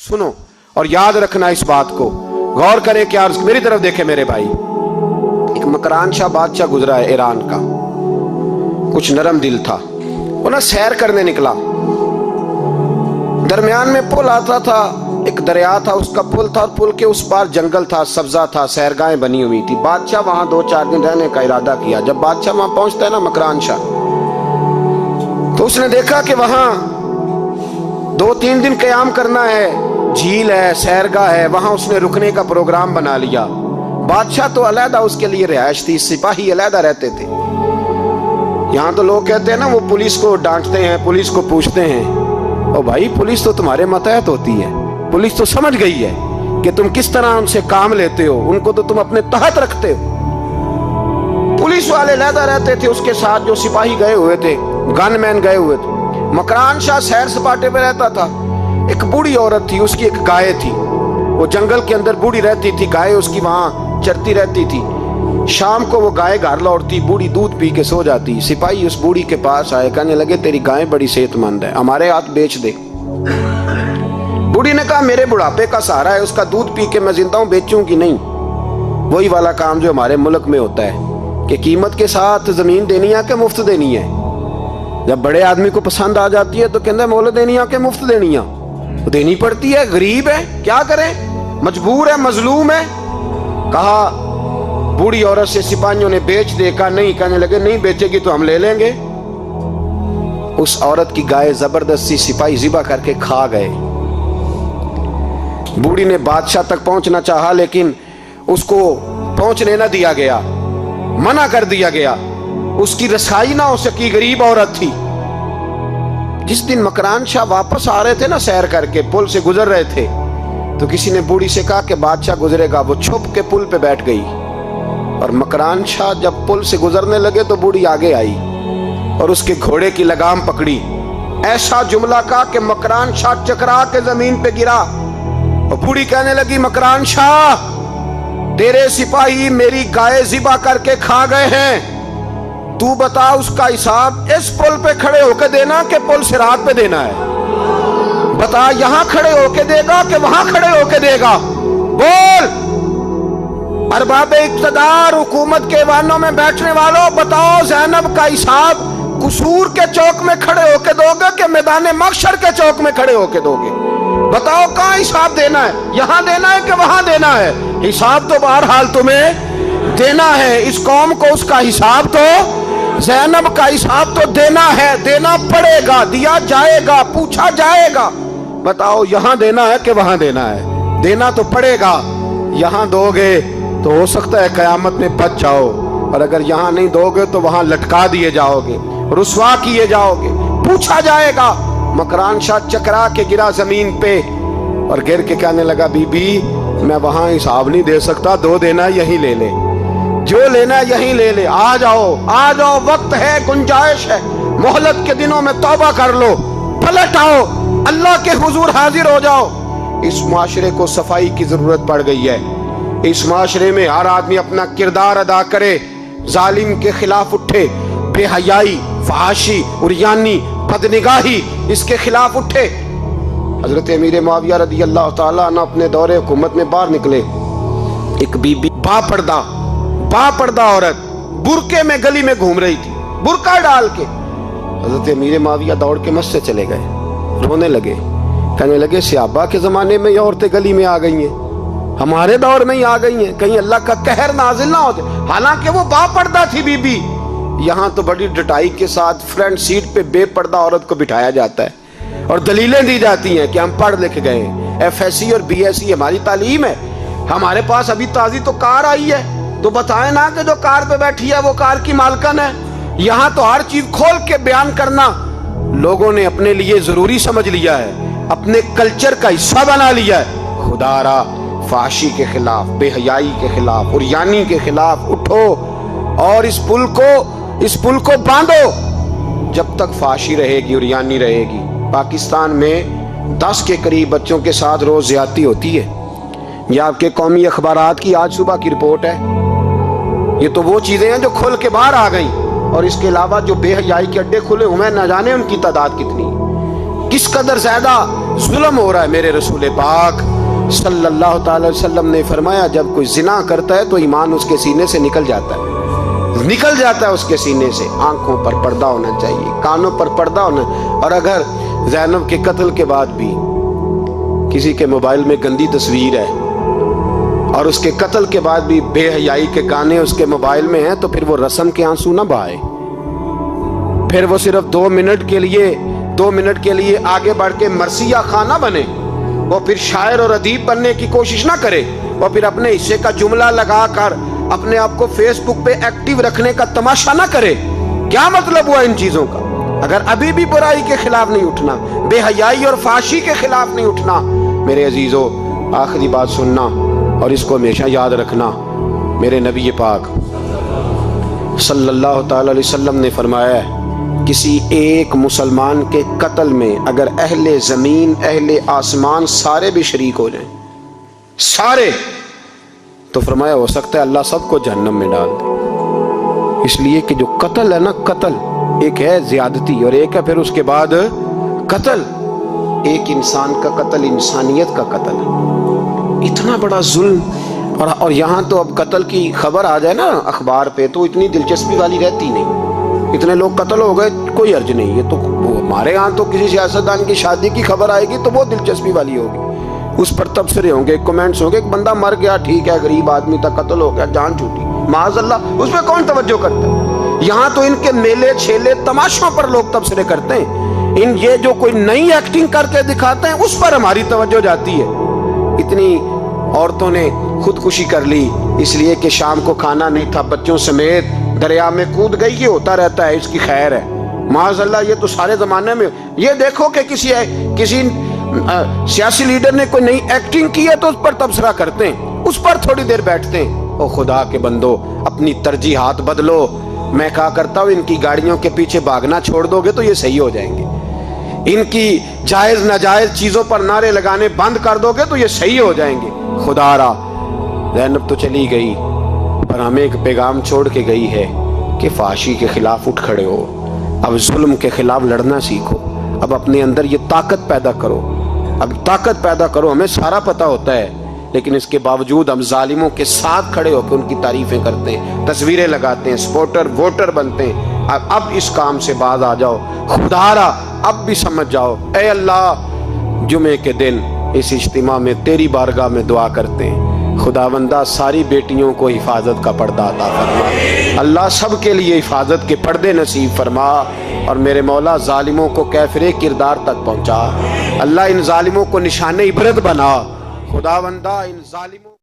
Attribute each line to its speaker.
Speaker 1: सुनो और याद रखना इस बात को, गौर करें क्या, मेरी तरफ देखे मेरे भाई। एक मकरान शाह बादशाह गुजरा है ईरान का, कुछ नरम दिल था। वो ना सैर करने निकला, दरमियान में पुल आता था, एक दरिया था, उसका पुल था, और पुल के उस पार जंगल था, सब्जा था, सैरगाहें बनी हुई थी। बादशाह वहां 2-4 दिन रहने का इरादा किया। जब बादशाह वहां पहुंचता है ना मकरान शाह, तो उसने देखा कि वहां 2-3 दिन क़याम करना है, झील है, सैरगाह है, वहां उसने रुकने का प्रोग्राम बना लिया। बादशाह तो अलहदा उसके लिए रिहाइश थी, सिपाही अलहदा रहते थे। यहाँ तो लोग कहते हैं ना, वो पुलिस को डांटते हैं, पुलिस को पूछते हैं, ओ भाई पुलिस तो तुम्हारे मतहत होती है, पुलिस तो समझ गई है कि तुम किस तरह उनसे काम लेते हो, उनको तो तुम अपने तहत रखते हो। पुलिस वाले अलहदा रहते थे, उसके साथ जो सिपाही गए हुए थे, गनमैन गए हुए थे। मकरान शाह सैर सपाटे पे रहता था। एक बूढ़ी औरत थी, उसकी एक गाय थी, वो जंगल के अंदर बूढ़ी रहती थी, गाय उसकी वहां चरती रहती थी। शाम को वो गाय घर लौटती, बूढ़ी दूध पी के सो जाती। सिपाही उस बूढ़ी के पास आए, कहने लगे तेरी गाय बड़ी सेहतमंद है, हमारे हाथ बेच दे। बूढ़ी ने कहा मेरे बुढ़ापे का सहारा है, उसका दूध पी के मैं जिंदा हूं, बेचूंगी नहीं। वही वाला काम जो हमारे मुल्क में होता है कि कीमत के साथ जमीन देनी है कि मुफ्त देनी है। जब बड़े आदमी को पसंद आ जाती है तो कहते हैं मोल देनी है कि मुफ्त देनी है, तो देनी पड़ती है, गरीब है, क्या करें, मजबूर है, मजलूम है। कहा बूढ़ी औरत से सिपाहियों ने बेच दे, कहा नहीं, कहने लगे नहीं बेचेगी तो हम ले लेंगे। उस औरत की गाय जबरदस्ती सिपाही ज़िबा करके खा गए। बूढ़ी ने बादशाह तक पहुंचना चाहा, लेकिन उसको पहुंचने न दिया गया, मना कर दिया गया, उसकी रसाई ना हो सकी, गरीब औरत थी। जिस दिन मकरान शाह वापस आ रहे थे ना, सैर करके पुल से गुजर रहे थे, तो किसी ने बूढ़ी से कहा कि बादशाह गुजरेगा। वो छुप के पुल पे बैठ गई, और मकरान शाह जब पुल से गुजरने लगे तो बूढ़ी आगे आई और उसके घोड़े की लगाम पकड़ी। ऐसा जुमला कहा कि मकरान शाह चकरा के जमीन पे गिरा। और बूढ़ी कहने लगी मकरान शाह, तेरे सिपाही मेरी गाय ज़िबा करके खा गए हैं, तू बता उसका हिसाब इस पुल पे खड़े होके देना कि पुल सिरात पे देना है? बता, यहां खड़े होके देगा कि वहां खड़े होके देगा? बोल। अरबाब इक़्तिदार, हुकूमत के वानों में बैठने वालों, बताओ ज़ैनब का हिसाब कसूर के चौक में खड़े होके दोगे कि मैदान महशर के चौक में खड़े होके दोगे? बताओ कहाँ हिसाब देना है, यहां देना है कि वहां देना है? हिसाब तो बहरहाल तुम्हें देना है। इस कौम को उसका हिसाब तो, ज़ैनब का हिसाब तो देना है, देना पड़ेगा, दिया जाएगा, पूछा जाएगा। बताओ यहां देना है कि वहां देना है? देना तो पड़ेगा। यहां दोगे तो हो सकता है कयामत में बच जाओ, और अगर यहां नहीं दोगे तो वहां लटका दिए जाओगे, रुसवा किए जाओगे, पूछा जाएगा। मकरान शाह चकरा के गिरा जमीन पे और गिर के कहने लगा बीबी मैं वहां हिसाब नहीं दे सकता, दो देना यहीं ले ले, जो लेना यहीं ले ले, आ जाओ, आ जाओ, वक्त है, गुंजाइश है, मोहलत के दिनों में तौबा कर लो, पलट आओ, अल्लाह के हुजूर हाजिर हो जाओ। इस माशरे को सफाई की जरूरत पड़ गई है। इस माशरे में हर आदमी अपना किरदार अदा करे, जालिम के खिलाफ उठे, बेहयाई, फहाशी, उरियानी, बदनिगाही, इसके खिलाफ उठे। हजरत अमीर मुआविया रज़ी अल्लाह ताला अन्हु अपने दौरे हुकूमत में बाहर निकले। एक बीबी बापर्दा औरत बुरके में गली में घूम रही थी, बुरका डाल के। हजरत अमीर मुआविया दौड़ के मस्जिद चले गए, रोने लगे, कहने लगे सहाबा के जमाने में ये औरतें गली में आ गई हैं, हमारे दौर में ही आ गई हैं, कहीं अल्लाह का कहर नाजिल ना हो जाए। हालांकि वो बापर्दा थी बीबी। यहाँ तो बड़ी डटाई के साथ फ्रंट सीट पे बेपर्दा औरत को बिठाया जाता है और दलीलें दी जाती हैं कि हम पढ़ लिख गए, FSC और BSc हमारी तालीम है, हमारे पास अभी ताजी तो कार आई है, तो बताएं ना कि जो कार पे बैठी है वो कार की मालकन है। यहाँ तो हर चीज खोल के बयान करना लोगों ने अपने लिए जरूरी समझ लिया है, अपने कल्चर का हिस्सा बना लिया है। खुदारा फाशी के खिलाफ, बेहयाई के खिलाफ, उरियानी के खिलाफ उठो और इस पुल को बांधो। जब तक फाशी रहेगी, उरियानी रहेगी। पाकिस्तान में 10 के करीब बच्चों के साथ रोज ज्यादती होती है। ये आपके कौमी अखबारात की आज सुबह की रिपोर्ट है। ये तो वो चीजें हैं जो खुल के बाहर आ गई, और इसके अलावा जो बेहयाई के अड्डे खुले हुए हैं, न जाने उनकी तादाद कितनी। किस कदर ज्यादा जुल्म हो रहा है। मेरे रसूल पाक सल्लल्लाहु ताला अलैहि वसल्लम ने फरमाया, जब कोई जिना करता है तो ईमान उसके सीने से निकल जाता है उसके सीने से। आंखों पर पर्दा होना चाहिए, कानों पर पर्दा होना। और अगर ज़ैनब के कत्ल के बाद भी किसी के मोबाइल में गंदी तस्वीर है और उसके कत्ल के बाद भी बेहयाई के गाने उसके मोबाइल में हैं, तो फिर वो रस्म के आंसू ना बहाए, फिर वो सिर्फ 2 मिनट के लिए आगे बढ़ के मरसिया खाना बने, वो फिर शायर और अदीब बनने की कोशिश ना करे, वो फिर अपने हिस्से का जुमला लगाकर अपने आप को फेसबुक पे एक्टिव रखने का तमाशा ना करे। क्या मतलब हुआ इन चीजों का? अगर अभी भी बुराई के खिलाफ नहीं उठना, बेहयाई और फाशी के खिलाफ नहीं उठना, मेरे अजीजों, आखिरी बात सुनना और इसको हमेशा याद रखना। मेरे नबी पाक सल्लल्लाहु ताला अलैहि वसल्लम ने फरमाया है, किसी एक मुसलमान के कत्ल में अगर अहले ज़मीन अहले आसमान सारे भी शरीक हो जाएं, सारे, तो फरमाया हो सकता है अल्लाह सबको जहन्नम में डाल दे। इसलिए कि जो कत्ल है ना, कत्ल एक है ज़्यादती और एक है फिर उसके बाद कत्ल। एक इंसान का कत्ल इंसानियत का कत्ल है, इतना बड़ा जुल्म। और यहाँ तो अब कत्ल की खबर आ जाए ना अखबार पे तो इतनी दिलचस्पी वाली रहती नहीं। इतने लोग कत्ल हो गए, कोई अर्ज नहीं। ये तो हमारे यहाँ तो किसी सियासतदान की शादी की खबर आएगी तो वो दिलचस्पी वाली होगी, उस पर तबसरे होंगे, कमेंट्स होंगे। एक बंदा मर गया, ठीक है, गरीब आदमी था, कत्ल हो गया, जान छूटी, माज़अल्लाह, उस पर कौन तवज्जो करता है? यहाँ तो इनके मेले छेले तमाशों पर लोग तबसरे करते हैं। ये जो कोई नई एक्टिंग करके दिखाते हैं उस पर हमारी तवज्जो जाती है। इतनी औरतों ने खुदकुशी कर ली इसलिए कि शाम को खाना नहीं था, बच्चों समेत दरिया में कूद गई। ये होता रहता है, इसकी खैर है, माज़अल्लाह। ये तो सारे जमाने में। ये देखो कि किसी सियासी लीडर ने कोई नई एक्टिंग की है तो उस पर तबसरा करते हैं, उस पर थोड़ी देर बैठते हैं। ओ खुदा के बंदो, अपनी तरजीहात बदलो। मैं कहा करता हूँ, इनकी गाड़ियों के पीछे भागना छोड़ दोगे तो ये सही हो जाएंगे। इनकी जायज नाजायज चीजों पर नारे लगाने बंद कर दोगे तो ये सही हो जाएंगे। खुदारा, ज़ैनब तो चली गई पर हमें एक पैगाम छोड़ के गई है कि फाशी के खिलाफ उठ खड़े हो, अब जुल्म के खिलाफ लड़ना सीखो, अब अपने अंदर ये ताकत पैदा करो, अब ताकत पैदा करो। हमें सारा पता होता है लेकिन इसके बावजूद हम जालिमों के साथ खड़े होकर उनकी तारीफें करते हैं, तस्वीरें लगाते हैं, सपोर्टर वोटर बनते हैं। अब इस काम से बाज आ जाओ खुदारा, अब भी समझ जाओ। ऐ अल्लाह, जुमे के दिन इस इज्तिमा में तेरी बारगाह में दुआ करते हैं, खुदावंदा सारी बेटियों को हिफाजत का पर्दा अता फरमा। अल्लाह सब के लिए हिफाजत के पर्दे नसीब फरमा और मेरे मौला जालिमों को कैफरे किरदार तक पहुंचा। अल्लाह इन जालिमों को निशाने इबरत बना। खुदावंदा इन जालिमों